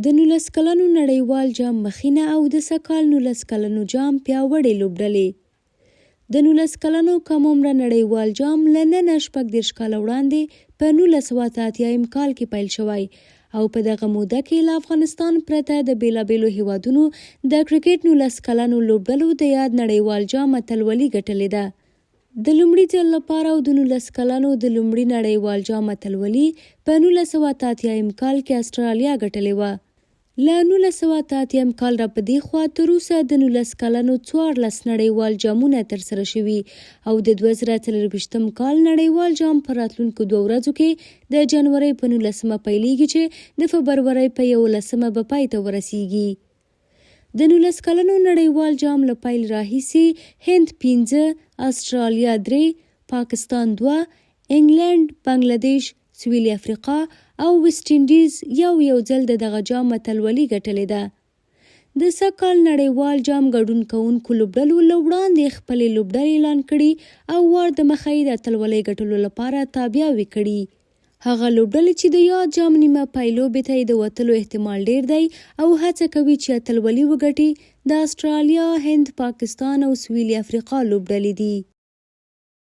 د 19 کلنو نړیوال جام مخینه او د سږ کال 19 کلنو جام پیاوړې لوبډلې. د 19 کلنو کم عمره نړیوال جام له ننه 36 کاله وړاندې په 1983 کال کې پیل شوی او په دغه موده کې له افغانستان پرته د بیلابیلو هیوادونو د کرکټ 19 کلنو لوبډلو د یاد نړیوال جام اتلولي ګټلې ده. د لومړي ځل لپاره او د 19 کلنو د لومړي نړیوال جام اتلولي په 1983 کال کې استرالیا ګټلې وه. له 1983 کال را په دې خوا تر اوسه د 19 کلنو 14 نړیوال جامونه ترسره شوي او د 2024 کال نړیوال جام په راتلونکو 2 ورځو کې د جنورۍ په 19مه پیلیږي چې د فبرورۍ په 11مه به پای ته ورسیږي. د 19 کلنو نړیوال جام له پیل راهیسې هند 5، استرالیا 3، پاکستان 2، انګلند، بنګلاديش، سویلي افریقا او ویسټ انډیز یو ځل دغه جام اتلولي ګټلې ده. د سږ کال نړیوال جام ګډون کوونکو لوبډلو له وړاندې خپلې لوبډلې اعلان کړي او وار د مخه یې د اتلولۍ ګټلو لپاره تابعاوې کړي. هغه لوبډلې چې د یاد جام نیمه پای لوبې ته د وتلو احتمال ډیر دی او هڅه کوي چې اتلولي وګټي د استرالیا، هند، پاکستان او سویلي افریقا لوبډلې دي.